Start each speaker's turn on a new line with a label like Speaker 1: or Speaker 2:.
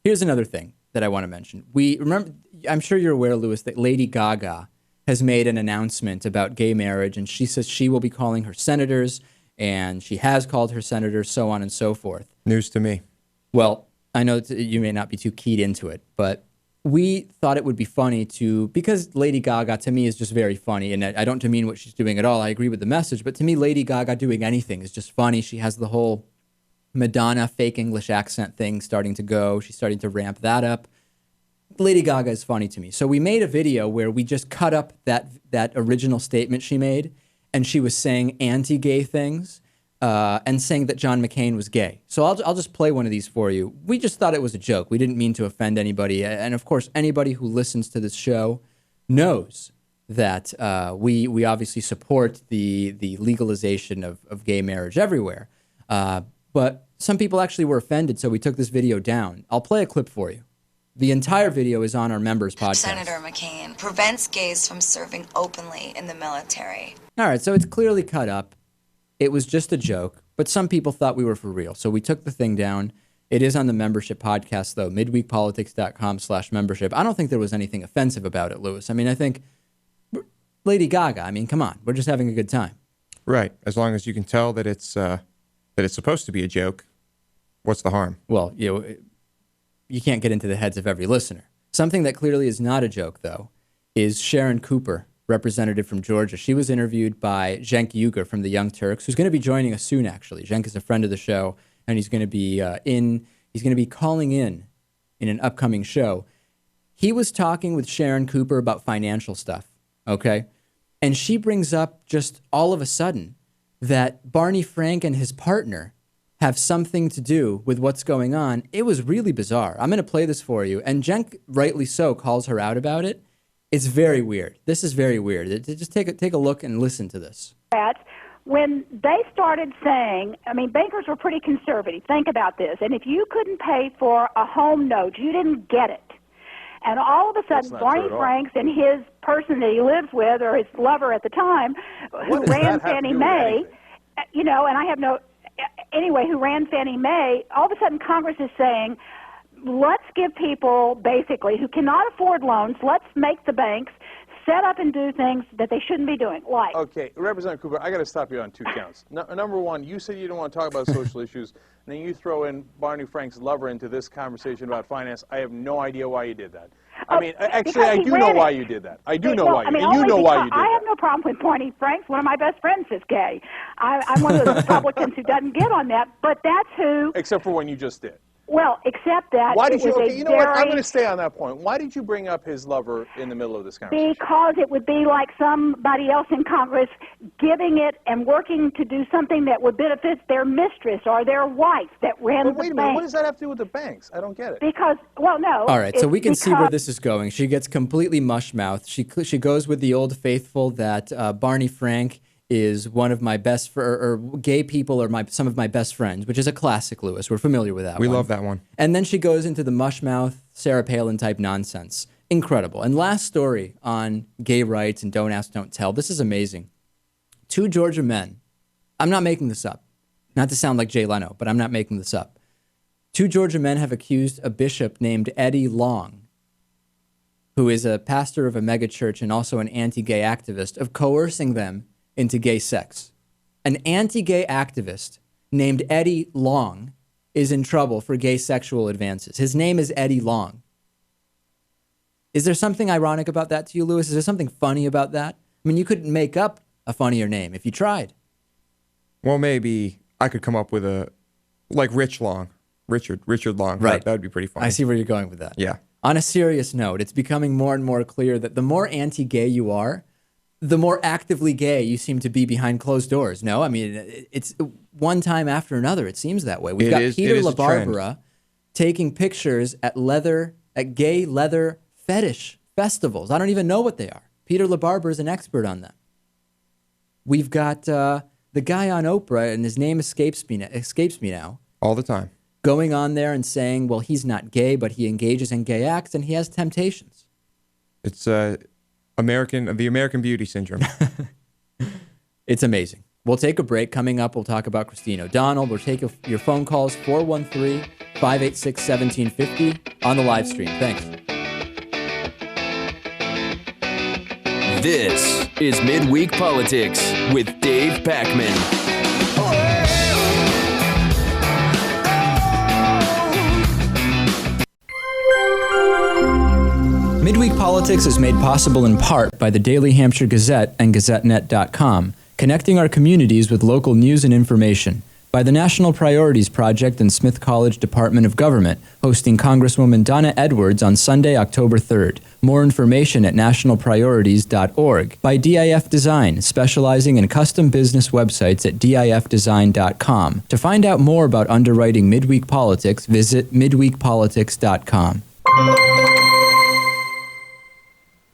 Speaker 1: Here's another thing that I want to mention. I'm sure you're aware, Louis, that Lady Gaga has made an announcement about gay marriage, and she says she will be calling her senators, and she has called her senators, so on and so forth.
Speaker 2: News to me.
Speaker 1: Well, I know you may not be too keyed into it, but we thought it would be funny because Lady Gaga to me is just very funny, and I don't demean what she's doing at all. I agree with the message, but to me, Lady Gaga doing anything is just funny. She has the whole Madonna fake English accent thing starting to go. She's starting to ramp that up. Lady Gaga is funny to me. So we made a video where we just cut up that original statement she made, and she was saying anti-gay things and saying that John McCain was gay. So I'll just play one of these for you. We just thought it was a joke. We didn't mean to offend anybody. And of course, anybody who listens to this show knows that we obviously support the legalization of gay marriage everywhere. But some people actually were offended, so we took this video down. I'll play a clip for you. The entire video is on our members' podcast.
Speaker 3: Senator McCain prevents gays from serving openly in the military.
Speaker 1: All right, so it's clearly cut up. It was just a joke, but some people thought we were for real, so we took the thing down. It is on the membership podcast, though, midweekpolitics.com/membership. I don't think there was anything offensive about it, Louis. I mean, I think Lady Gaga, I mean, come on. We're just having a good time.
Speaker 2: Right, as long as you can tell that it's supposed to be a joke, what's the harm?
Speaker 1: Well, you can't get into the heads of every listener. Something that clearly is not a joke, though, is Sharon Cooper, representative from Georgia. She was interviewed by Cenk Uygur from the Young Turks, who's going to be joining us soon, actually. Cenk is a friend of the show, and he's going to be calling in an upcoming show. He was talking with Sharon Cooper about financial stuff, okay? And she brings up just all of a sudden that Barney Frank and his partner have something to do with what's going on. It was really bizarre. I'm going to play this for you. And Cenk, rightly so, calls her out about it. It's very weird. This is very weird. Just take a look and listen to this.
Speaker 4: When they started saying, I mean, bankers were pretty conservative. Think about this. And if you couldn't pay for a home note, you didn't get it. And all of a sudden, Barney Franks and his person that he lives with, or his lover at the time, who ran Fannie Mae, and I have no... Anyway, who ran Fannie Mae, all of a sudden Congress is saying, let's give people, basically, who cannot afford loans, let's make the banks set up and do things that they shouldn't be doing. Like.
Speaker 5: Okay, Representative Cooper, I got to stop you on two counts. Number one, you said you don't want to talk about social issues, and then you throw in Barney Frank's lover into this conversation about finance. I have no idea why you did that. I mean, actually, I do know why you did that. I do know why you did that. And you know why you did that.
Speaker 4: I have no problem with Barney Frank. One of my best friends is gay. I'm one of those Republicans who doesn't get on that, but that's who...
Speaker 5: Except for when you just did.
Speaker 4: Well, except that...
Speaker 5: Why did you... Okay, you know what? I'm going to stay on that point. Why did you bring up his lover in the middle of this conversation?
Speaker 4: Because it would be like somebody else in Congress giving it and working to do something that would benefit their mistress or their wife that ran the bank.
Speaker 5: But wait a minute. What does that have to do with the banks? I don't get it.
Speaker 4: Because, well, no.
Speaker 1: All right, so we can see where this is going. She gets completely mush-mouthed. She goes with the old faithful that Barney Frank is one of my best, or gay people are some of my best friends, which is a classic, Louis. We're familiar with that one.
Speaker 2: We love that one.
Speaker 1: And then she goes into the mush-mouth, Sarah Palin type nonsense. Incredible. And last story on gay rights and don't ask, don't tell. This is amazing. 2 Georgia men. I'm not making this up. Not to sound like Jay Leno, but I'm not making this up. 2 Georgia men have accused a bishop named Eddie Long, who is a pastor of a megachurch and also an anti-gay activist, of coercing them into gay sex. An anti-gay activist named Eddie Long is in trouble for gay sexual advances. His name is Eddie Long. Is there something ironic about that to you, Louis? Is there something funny about that? I mean, you couldn't make up a funnier name if you tried.
Speaker 2: Well, maybe I could come up with Richard Long.
Speaker 1: Right.
Speaker 2: That would be pretty funny.
Speaker 1: I see where you're going with that.
Speaker 2: Yeah.
Speaker 1: On a serious note, it's becoming more and more clear that the more anti-gay you are, the more actively gay you seem to be behind closed doors. No, I mean, it's one time after another. It seems that way. We've got Peter LaBarbera taking pictures at gay leather fetish festivals. I don't even know what they are. Peter LaBarbera is an expert on them. We've got the guy on Oprah, and his name escapes me now.
Speaker 2: All the time.
Speaker 1: Going on there and saying, well, he's not gay, but he engages in gay acts, and he has temptations.
Speaker 2: It's the American Beauty syndrome.
Speaker 1: It's amazing. We'll take a break. Coming up, we'll talk about Christine O'Donnell. We'll take your phone calls, 413-586-1750. on the live stream. Thanks.
Speaker 6: This is Midweek Politics with Dave Pakman.
Speaker 1: Midweek Politics is made possible in part by the Daily Hampshire Gazette and GazetteNet.com, connecting our communities with local news and information. By the National Priorities Project and Smith College Department of Government, hosting Congresswoman Donna Edwards on Sunday, October 3rd. More information at nationalpriorities.org. By DIF Design, specializing in custom business websites at difdesign.com. To find out more about underwriting Midweek Politics, visit midweekpolitics.com.